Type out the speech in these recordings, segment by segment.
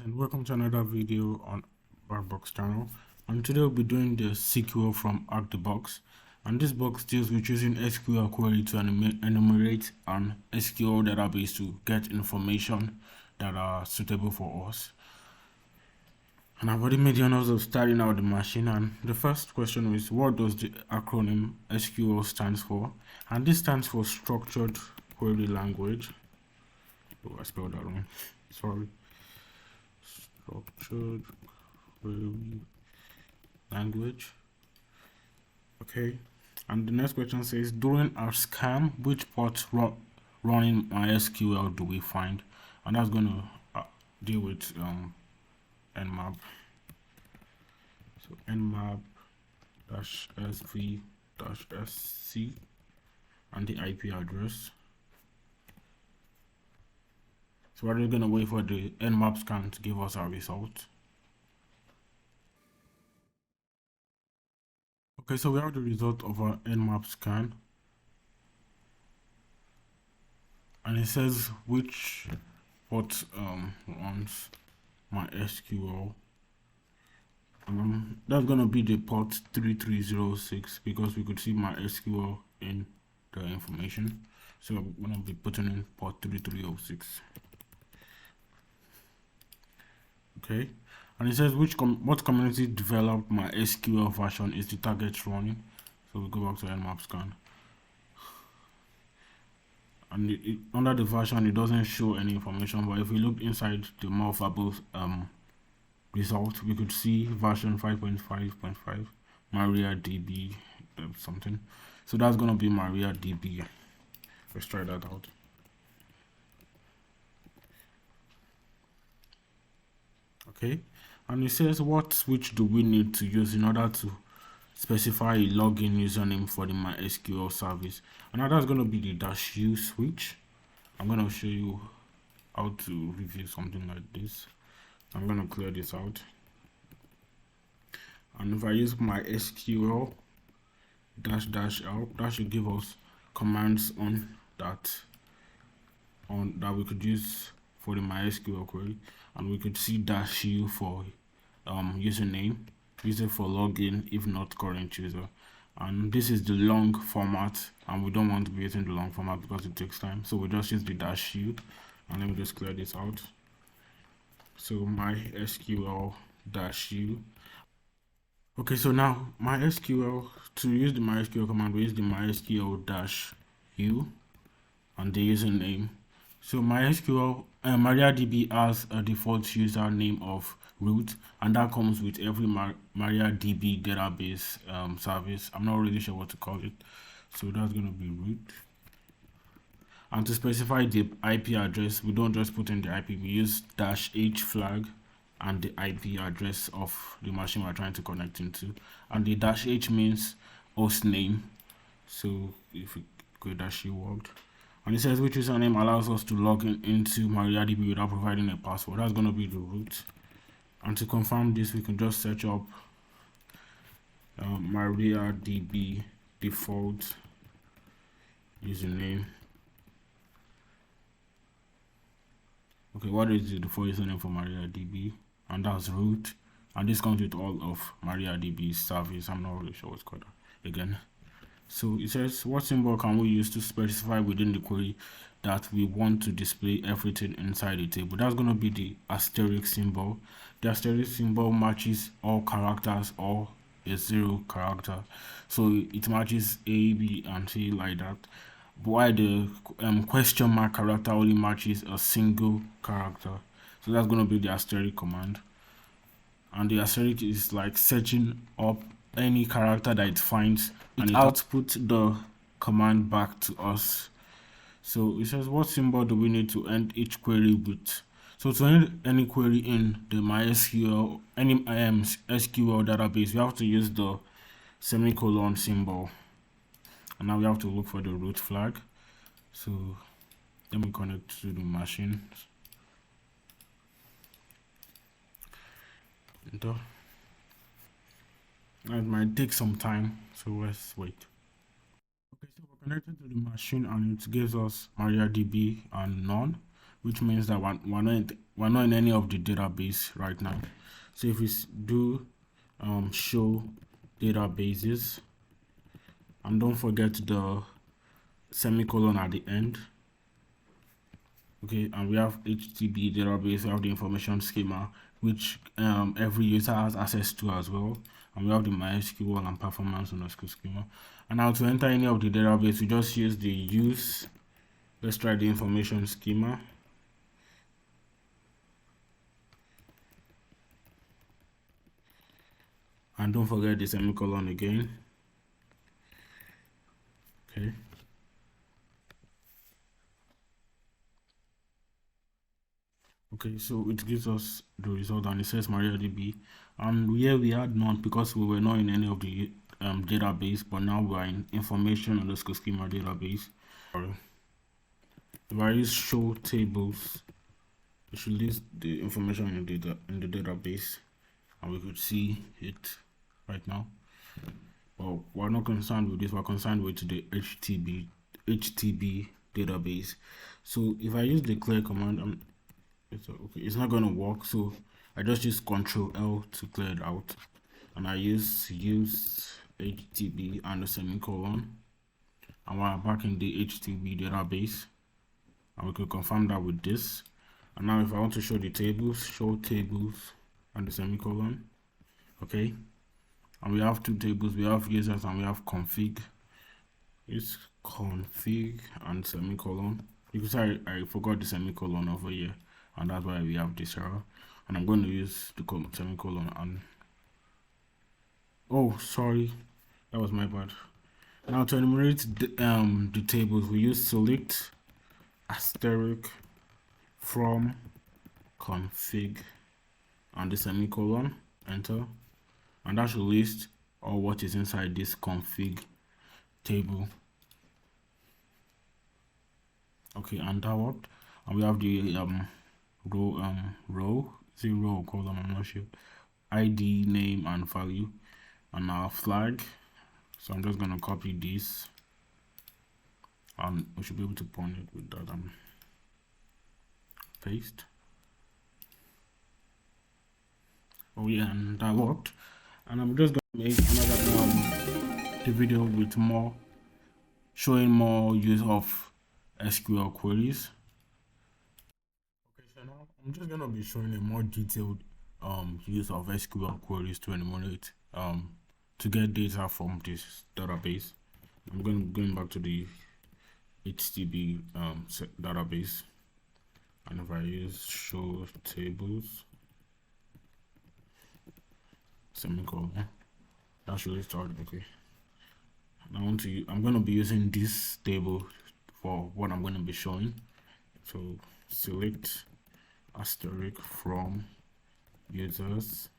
And welcome to another video on HackTheBox channel. And today we'll be doing the SQL from HackTheBox. And this box deals with using SQL query to enumerate an SQL database to get information that are suitable for us. And I've already made the honors of starting out the machine. And the first question is, what does the acronym SQL stands for? And this stands for Structured Query Language. Oh, I spelled that wrong. Sorry. Structured Query Language. Okay. And the next question says, during our scan, which port running MySQL do we find? And that's going to deal with nmap. So nmap-sv-sc and the IP address. So we're going to wait for the nmap scan to give us our result. Okay, so we have the result of our nmap scan. And it says which port runs MySQL. That's going to be the port 3306 because we could see MySQL in the information. So I'm going to be putting in port 3306. Okay, and it says what community developed MySQL version is the target running. So we go back to nmap scan, and under the version it doesn't show any information, but if we look inside the more verbal result, we could see version 5.5.5 MariaDB something. So that's going to be MariaDB. Let's try that out. Okay, and it says what switch do we need to use in order to specify a login username for the MySQL service. And now that's going to be the -u switch. I'm going to show you how to review something like this. I'm going to clear this out, and if I use MySQL --l, that should give us commands on that we could use for the MySQL query. And we could see -u for username, use it for login if not current user. And this is the long format, and we don't want to be using the long format because it takes time, so we just use the -u. And let me just clear this out. So MySQL -u. Okay, so now MySQL, to use the MySQL command, we use the MySQL -u and the username. So MySQL MariaDB has a default username of root, and that comes with every MariaDB database service. I'm not really sure what to call it, so that's going to be root. And to specify the IP address, we don't just put in the IP, we use -h flag and the IP address of the machine we're trying to connect into. And the -h means host name. So if we go -u worked. And it says which username allows us to log into MariaDB without providing a password. That's going to be the root. And to confirm this, we can just search up MariaDB default username. Okay, what is the default username for MariaDB? And that's root. And this comes with all of MariaDB's service. I'm not really sure what's called again. So it says, what symbol can we use to specify within the query that we want to display everything inside the table? That's going to be the asterisk symbol. The asterisk symbol matches all characters or a 0 character. So it matches A, B, and C like that. But while the question mark character only matches a single character. So that's going to be the asterisk command. And the asterisk is like searching up any character that it finds, and it outputs the command back to us. So it says, what symbol do we need to end each query with? So to end any query in the MySQL, any SQL database, we have to use the semicolon symbol. And now we have to look for the root flag. So let me connect to the machine. Enter. It might take some time, so let's wait. Okay, so we're connected to the machine and it gives us MariaDB and none. which means that we're not in any of the database right now. So if we do show databases, and don't forget the semicolon at the end. Okay, and we have HTB database, we have the information schema, which every user has access to as well. And we have the mysql and performance underscore schema. And now to enter any of the database, we just use the use. Let's try the information schema. And don't forget the semicolon again. Okay. Okay, so it gives us the result and it says MariaDB. And here we had none because we were not in any of the database, but now we're in information underscore schema database. If I use show tables, it should list the information in the database, and we could see it right now. But we're not concerned with this, we're concerned with the HTB database. So if I use the clear command, it's not going to work, so I just use Ctrl L to clear it out, and I use HTB and a semicolon, and we're back in the HTB database, and we could confirm that with this. And now if I want to show the tables, show tables and the semicolon. Okay, and we have two tables, we have users and we have config. It's config and semicolon. You can say I forgot the semicolon over here, and that's why we have this error. And I'm going to use the semicolon. And oh, sorry, that was my bad. Now to enumerate the tables, we use select asterisk from config and the semicolon, enter, and that should list all what is inside this config table. Okay, and that worked. And we have the row, zero or column, I'm not sure, ID, name and value, and our flag. So I'm just gonna copy this, and we should be able to point it with that paste. Oh yeah, and that worked. And I'm just gonna make another the video with more showing more use of SQL queries. Okay, so now I'm just gonna be showing a more detailed use of SQL queries to enumerate to get data from this database. I'm going back to the HTB database, and if I use show tables semicolon, that should start. Okay, I'm going to be using this table for what I'm going to be showing. So select asterisk from users.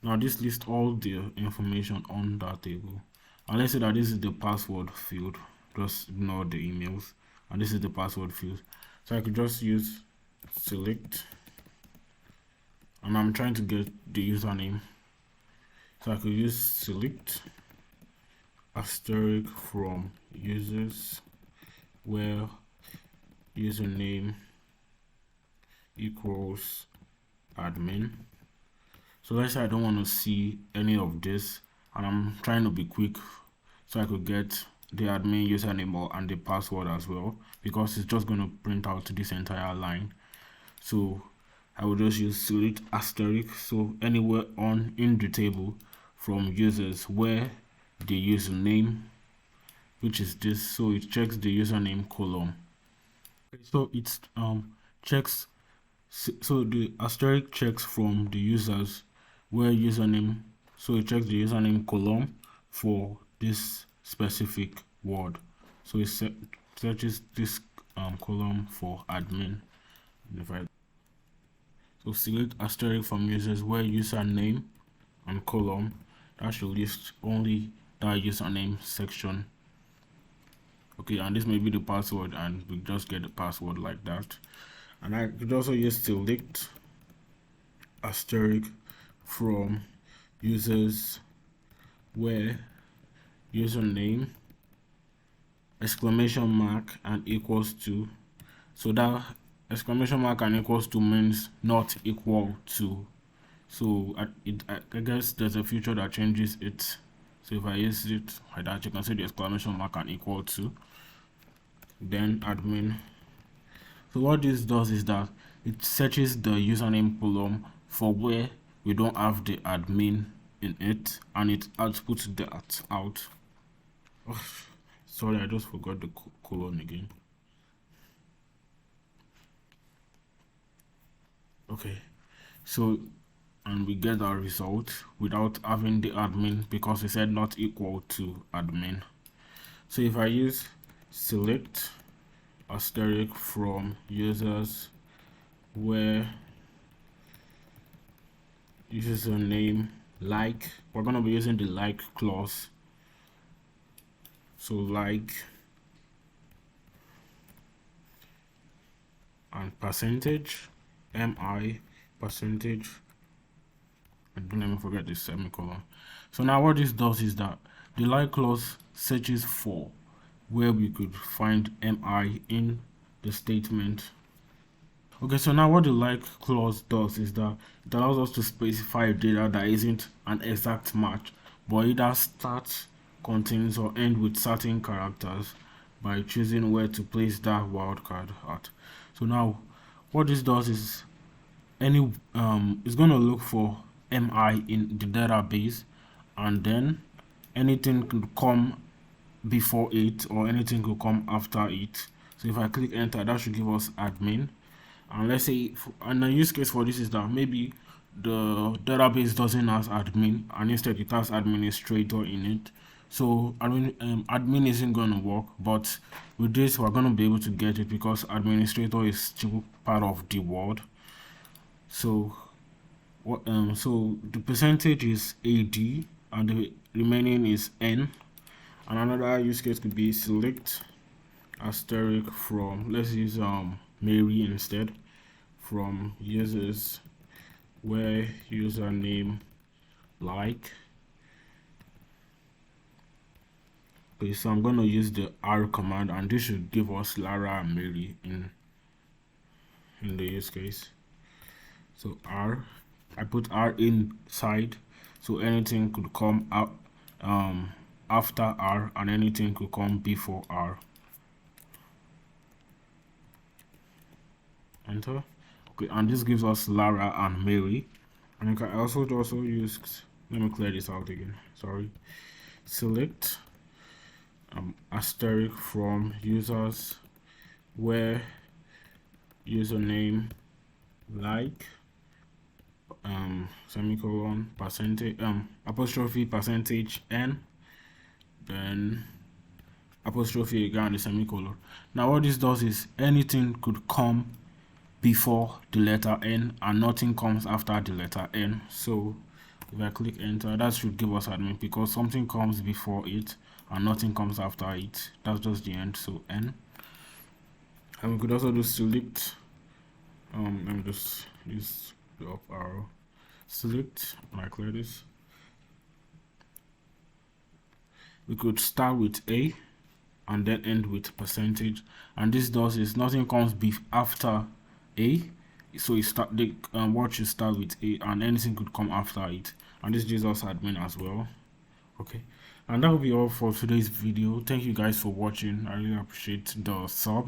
Now this lists all the information on that table, and let's say that this is the password field. Just ignore the emails, and this is the password field. So I could just use select, and I'm trying to get the username, so I could use select asterisk from users where username equals admin. So let's say I don't want to see any of this, and I'm trying to be quick, so I could get the admin username and the password as well, because it's just going to print out this entire line. So I will just use select asterisk, so anywhere in the table from users where the username, which is this, so it checks the username column. So it checks, so the asterisk checks from the users where username, so it checks the username column for this specific word. So it searches this column for admin. So select asterisk from users where username and column, that should list only that username section. Okay, and this may be the password, and we just get the password like that. And I could also use select asterisk from users where username exclamation mark and equals to, so that exclamation mark and equals to means not equal to. So I guess there's a feature that changes it. So if I use it like that, you can see the exclamation mark and equal to, then admin. So what this does is that it searches the username column for where we don't have the admin in it, and it outputs that out. Oh, sorry, I just forgot the colon again. Okay, so and we get our result without having the admin because we said not equal to admin. So if I use select asterisk from users where username like, we're going to be using the like clause. So like and percentage mi percentage, and don't let me forget this semicolon. So now what this does is that the like clause searches for where we could find mi in the statement. Okay, so now what the like clause does is that it allows us to specify data that isn't an exact match, but either starts, contains, or end with certain characters by choosing where to place that wildcard at. So now what this does is it's going to look for mi in the database, and then anything could come before it or anything could come after it. So if I click enter, that should give us admin. And let's say, and the use case for this is that maybe the database doesn't have admin and instead it has administrator in it. So admin isn't going to work, but with this we're going to be able to get it because administrator is still part of the word. So what so the percentage is AD and the remaining is N. And another use case could be select asterisk from, let's use Mary instead, from users where username like. Okay, so I'm going to use the R command, and this should give us Lara and Mary in the use case. So R, I put R inside, so anything could come out after R and anything could come before R. Enter. Okay, and this gives us Lara and Mary. And you can also use, let me clear this out again, sorry. Select asterisk from users where username like semicolon percentage apostrophe percentage N, then apostrophe again the semicolon. Now what this does is anything could come before the letter N and nothing comes after the letter N. So if I click enter, that should give us admin because something comes before it and nothing comes after it. That's just the end, so N. And we could also do select, let me just use the up arrow, select, and I clear this. We could start with A and then end with percentage, and this does is nothing comes after A, so it what should start with A and anything could come after it, and this gives us admin as well. Okay, and that will be all for today's video. Thank you guys for watching. I really appreciate the subs.